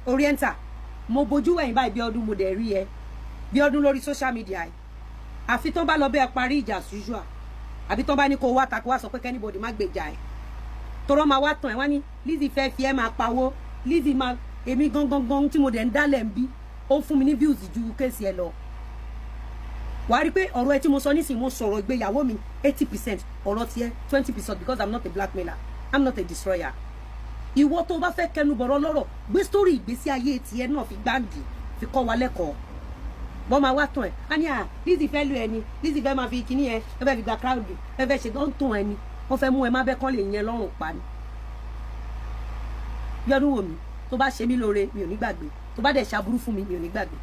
Oriental mo bojú wẹ̀yìn báyìí Bíọ́dún mo dẹ̀ rí ẹ Bíọ́dún lórí social media yìí àfi tán bá lọ bẹ́ẹ̀ parí ìjà as usual àbí tán bá ní kó wá takò wá sọ pé kẹ́nìbọ̀dì má gbèjà ẹ̀ torọ́ máa wá tàn ẹ̀ wá ní Lizzy fẹ́ fi ẹ́ máa pawó Lizzy máa èmi gangan tí mo dẹ̀ ń dálẹ̀ ń bí ó fún mi ní views ju kéèsì ẹ lọ wàá rí pé ọ̀rọ̀ ẹ tí mo sọ nísìnyí mo sọ̀rọ̀ ìgbéyàwó mi 80% ọ̀rọ̀ tiẹ̀ 20% because I'm not a blackmailer I'm not a destroyer ìwọ tó bá fẹ́ kẹnu bọ̀rọ̀ lọ́rọ̀ gbé sórí ìgbésí ayé tiẹ̀ náà fi gbáǹdì fi kọ́ wa lẹ́kọ̀ọ́ wọ́n máa wá tàn ẹ́ á ní à Lizzy fẹ́ lu ẹni Lizzy fẹ́ máa fi kíní ẹ ẹ fẹ́ fi gba crowd ẹ fẹ́ ṣe tó ń tàn ẹni wọ́n fẹ́ mú ẹ má bẹ́ kán lè yẹn lọ́rùn pa ni Bíọ́dún wò mí tó bá ṣe mí lóore mi ò ní gbàgbé tó bá dẹ̀ ṣàbúrú fún mi mi ò ní gbàgbé.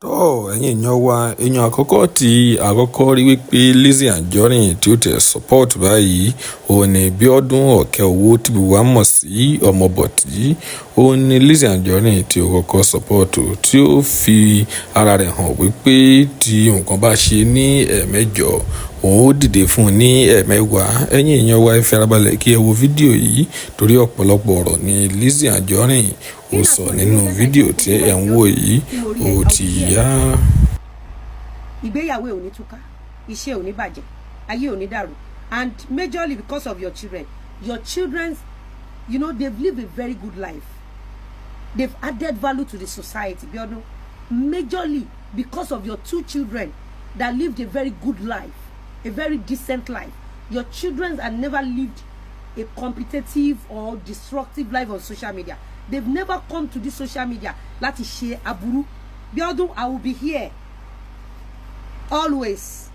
tó ẹ̀yin èèyàn wa èèyàn àkọ́kọ́ tí àkọ́kọ́ rí wípé Lizzy Anjorin tí ó tẹ̀ support báyìí òun ni Bíọ́dún Òkèowó tí gbogbo wa mọ̀ sí ọmọbọ̀tí òun ni Lizzy Anjorin tí ó kọ́kọ́ support tí ó fi ara rẹ̀ hàn wípé tí nǹkan bá ṣe ní ẹ̀ẹ̀mẹ́jọ òun ó dìde fún un ní ẹ̀ẹ̀mẹ́wàá ẹ̀yin èèyàn wa ẹ fi arabalẹ̀ kí ẹ wo fídíò yìí torí ọ̀pọ̀lọpọ̀ ọ̀rọ̀ ni Lizzy Anjorin ó sọ nínú fídíò tí ẹ ń wò yìí ó ti yá. ìgbéyàwó ò ní túká iṣẹ́ ò ní bàjẹ́ ayé ò ní dàrú and majorly because of your children you know they've lived a very good life they've added value to the society Bíọ́dún majorly because of your 2 children that lived a very good life a very decent life your children have never lived a competitive or destructive life on social media they've never come to this social media láti ṣe aburú Bíọ́dún I will be here always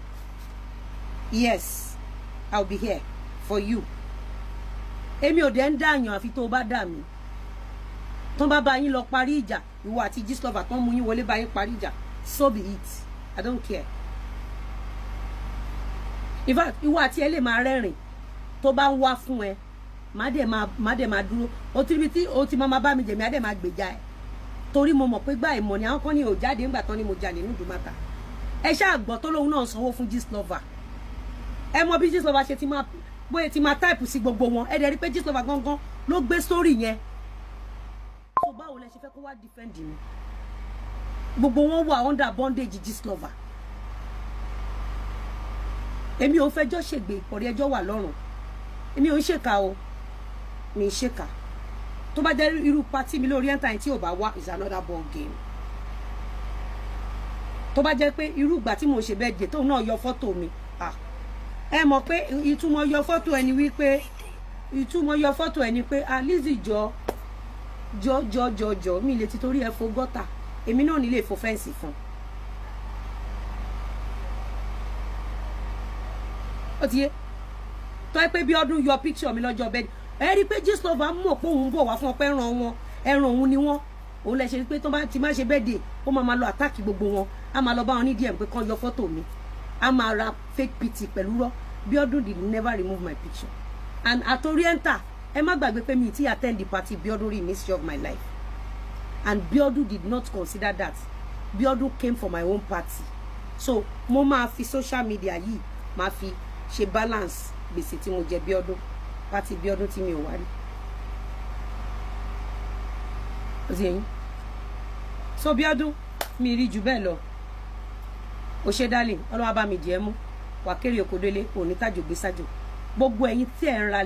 yes I will be here for you èmi ò dẹ̀ ń dààyàn àfi tó bá dà mí tó bá bá yín lọ parí ìjà ìwọ àti Gistlover tó ń mú yín wọlé bá yín parí ìjà so be it I don't care in fact ìwọ àti ẹ lè máa rẹ́rìn tó bá ń wá fún ẹ má dẹ̀ máa dúró o ti rí tí o ti máa bá mi jẹ̀mí á dẹ̀ máa gbèjà ẹ torí mo mọ̀ pé gbà ìmọ̀ ni àwọn kan ní ò jáde ńgbà tán ni mo jalè ní Ìdúmọ̀tà ẹ ṣáà gbọ́ tó lóun náà sanwó fún Gistlover ẹ mọ bí Gistlover ṣe ti máa bóyá ti máa táìpù sí gbogbo wọn ẹ dẹ̀ rí pé Gistlover gangan ló gbé sórí yẹn so báwo lẹ ṣe fẹ́ kó wá defend mi gbogbo wọn wà under bondage Gistlover èmi ò fẹjọ́ ṣègbè ìkọ̀rí ẹjọ́ wà lọ́rùn èmi ò ń ṣèkà o mi ń ṣèkà tó bá jẹ́ irú pátì mi lórí ẹ̀ńtà tí ò bá wá is another ball game tó bá jẹ́ pé irú ìgbà tí mo ṣe bẹ́ẹ̀ dé tóun náà yọ fọ́tò mi ẹ mọ̀ pé ìtumọ̀ yọ fọ́tò ẹni wípé Lizzy jọ mi lè ti torí ẹ fo gọ́tà èmi náà nílé fo fẹ́ǹsì fún ó ti yé tó ẹ pé Bíọ́dún yọ picture mi lọ́jọ́ bẹ́ẹ̀ ẹ rí pé Gistlover mọ̀ pé òun bọ̀ wá fún ọpẹ́ ẹran òun ni wọ́n òun lè ṣe pé tó bá ti má ṣe bẹ́ẹ̀ dé ó máa lọ àtàkì gbogbo wọn á máa lọ bá wọn ní DM pé kán yọ fọ́tò mi á máa ra fake pt pẹ̀lú rọ́ Bíọ́dún did never remove my picture and at Oriental ẹ má gbàgbé pé mi ti attend the party Bíọ́dún rí history of my life and Bíọ́dún did not consider that Bíọ́dún came for my own party so mo máa fi social media yìí máa fi ṣe balance gbèsè tí mo jẹ Bíọ́dún party Bíọ́dún tí mi ò wá rí ó ti yẹn so Bíọ́dún mi rí jù bẹ́ẹ̀ lọ ó ṣe darling ọlọ́wọ́ bá mi jẹ́ mú wà kéré òkòdélé òní tájò gbé sájò gbogbo ẹ̀yin tí ẹ̀ ń ra